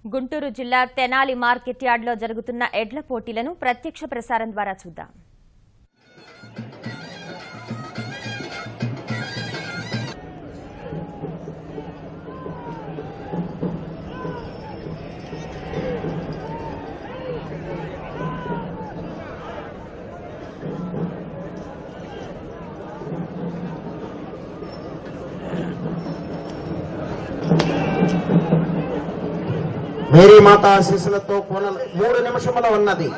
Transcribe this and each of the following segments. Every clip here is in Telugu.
గుంటూరు జిల్లా తెనాలి మార్కెట్ యార్డ్లో జరుగుతున్న ఎడ్ల పోటీలను ప్రత్యక్ష ప్రసారం ద్వారా చూద్దాం. మేరీ మాత ఆశీస్సులతో 3 నిమిషముల ఉన్నది.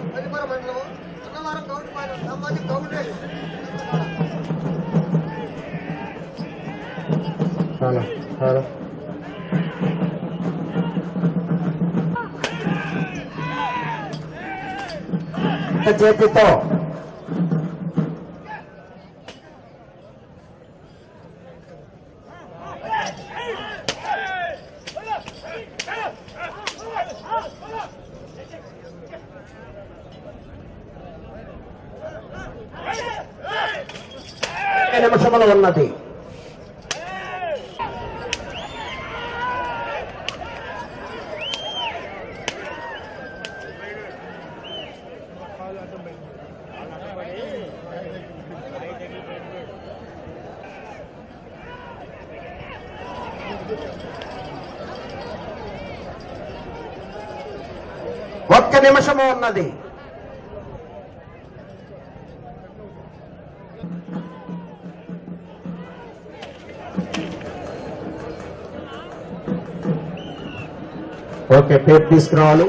చేతితో నిమిషములు ఉన్నది. ఒక్క నిమిషము ఉన్నది. ఓకే, టేప్ తీసుకురావాలి.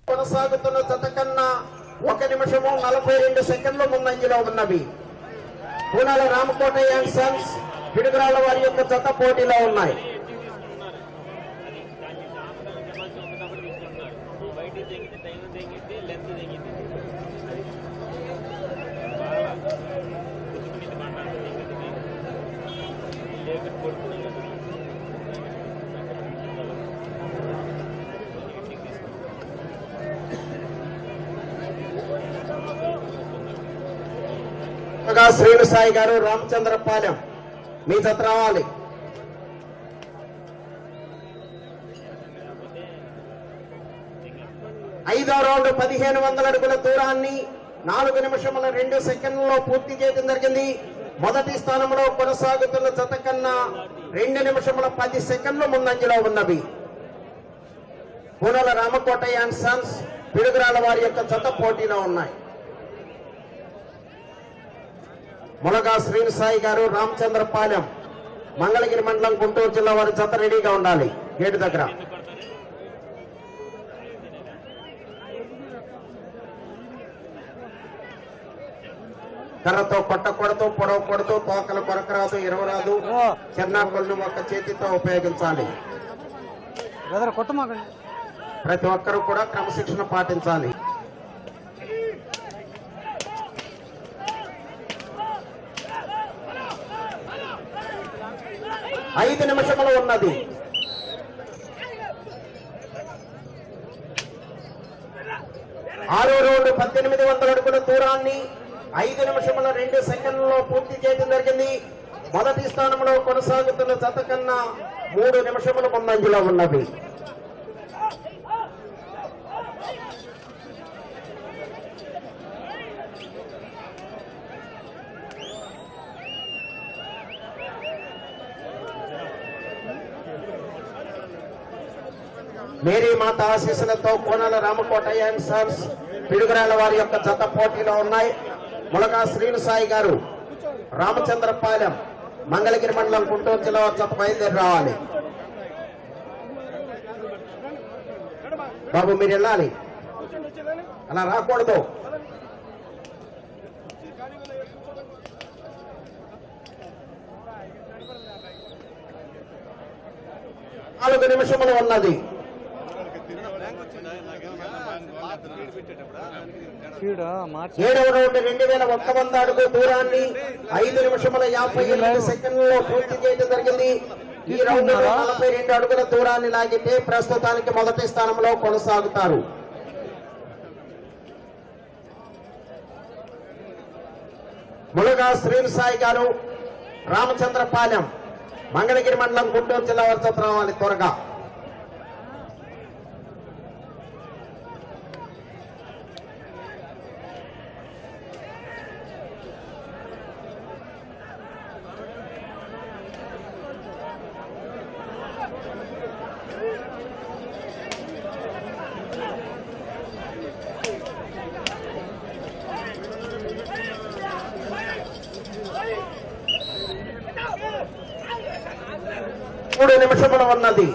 కొనసాగుతున్న జత కన్నా 1 నిమిషము 42 సెకండ్లు ముందంజలో ఉన్నవి. పూనాల రామకోటయ్య అండ్ సన్స్ పిడుగురాళ్ల వారి యొక్క జత పోటీలో ఉన్నాయి. శ్రీను సాయి గారు రామచంద్రపాలెం మీ జత రావాలి. ఐదో రౌండ్ 1500 అడుగుల దూరాన్ని 4 నిమిషముల 2 సెకండ్లలో పూర్తి చేయడం జరిగింది. మొదటి స్థానంలో కొనసాగుతున్న జత కన్నా 2 నిమిషముల 10 సెకండ్లు ముందంజలో ఉన్నవి. పూనాల రామకోటయ్య అండ్ సన్స్ పిడుగురాళ్ల వారి యొక్క జత పోటీలో ఉన్నాయి. ములగా శ్రీను సాయి గారు రామచంద్రపాలెం మంగళగిరి మండలం గుంటూరు జిల్లా వారి జత రెడీగా ఉండాలి. గేటు దగ్గర కర్రతో కొట్టకూడదు, పొడవకూడదు, తోకలు కొరకరాదు, ఇరవరాదు. చెన్నాకులను ఒక్క చేతితో ఉపయోగించాలి. ప్రతి ఒక్కరూ కూడా క్రమశిక్షణ పాటించాలి. 5 నిమిషములు ఉన్నది. ఆరో రౌండ్ 1800 అడుగుల దూరాన్ని 5 నిమిషముల 2 సెకండ్లలో పూర్తి చేయడం జరిగింది. మొదటి స్థానంలో కొనసాగుతున్న జత కన్నా 3 నిమిషముల ముందంజలో ఉన్నవి. మేరీ మాత ఆశీస్సులతో కోనాల రామకోటయ్య అండ్ సన్స్ పిడుగురాళ్ల వారి యొక్క జత పోటీలో ఉన్నాయి. ములగా శ్రీను సాయి గారు రామచంద్రపాలెం మంగళగిరి మండలం గుంటూరు జిల్లా జత బయలుదేరి రావాలి. బాబు మీరు వెళ్ళాలి, అలా రాకూడదు. నాలుగు నిమిషములు ఉన్నది. 7వ రౌండ్ 2100 అడుగు దూరాన్ని 5 నిమిషముల 58 సెకండ్లలో పూర్తి చేయడం జరిగింది. ఈ రౌండ్ 42 అడుగుల దూరాన్ని లాగితే ప్రస్తుతానికి మొదటి స్థానంలో కొనసాగుతారు. ములగా శ్రీను సాయి గారు, రామచంద్రపాలెం, మంగళగిరి మండలం, గుంటూరు జిల్లా వరకు రావాలి త్వరగా. మూడు నిమిషముల ఉన్నది.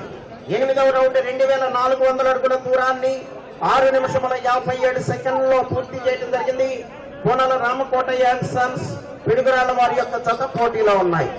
8వ రౌండ్ 2400 అడుగుల దూరాన్ని 6 నిమిషముల 57 సెకండ్లలో పూర్తి చేయడం జరిగింది. కోనల రామకోటయ్య అండ్ సన్స్, పిడుగురాళ్ల వారి యొక్క జత పోటీలో ఉన్నాయి.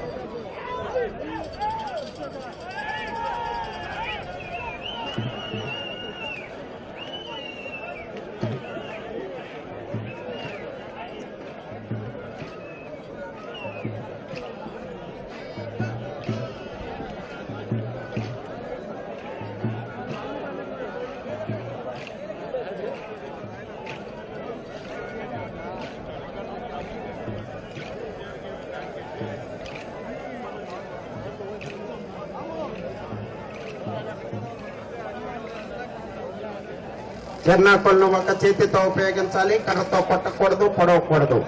జర్నాపళ్ళు ఒక చేతితో ఉపయోగించాలి, కర్రతో కొట్టకూడదు, పొడవకూడదు.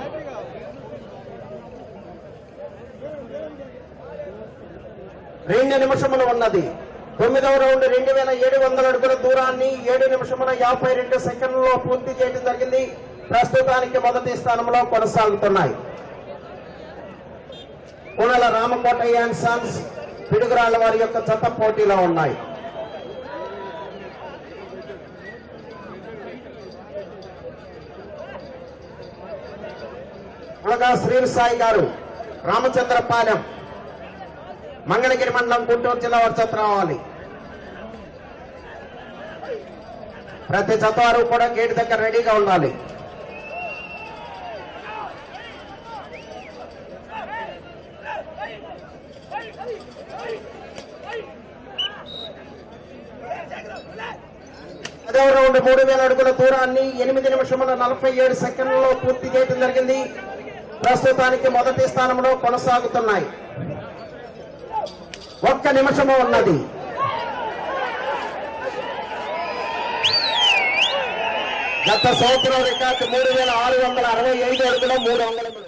రెండు నిమిషములు ఉన్నది. 9వ రౌండ్ 2700 అడుగుల దూరాన్ని 7 నిమిషముల 52 సెకండ్లలో పూర్తి చేయడం జరిగింది. ప్రస్తుతానికి మొదటి స్థానంలో కొనసాగుతున్నాయి. కోనల రామకోటయ్య అండ్ సన్స్, పిడుగురాళ్ల వారి యొక్క జత పోటీలో ఉన్నాయి. ములగా శ్రీను సాయి గారు, రామచంద్రపాలెం, మంగళగిరి మండలం, గుంటూరు జిల్లా వరకు రావాలి. ప్రతి జత వారు కూడా గేటు దగ్గర రెడీగా ఉండాలి. పదవ రౌండ్ 3000 అడుగుల దూరాన్ని 8 నిమిషముల 47 సెకండ్లలో పూర్తి చేయడం జరిగింది. ప్రస్తుతానికి మొదటి స్థానంలో కొనసాగుతున్నాయి. 1 నిమిషము ఉన్నది. గత సంవత్సరం రికార్డు 3665 అడుగుల 3 అంగుళములు.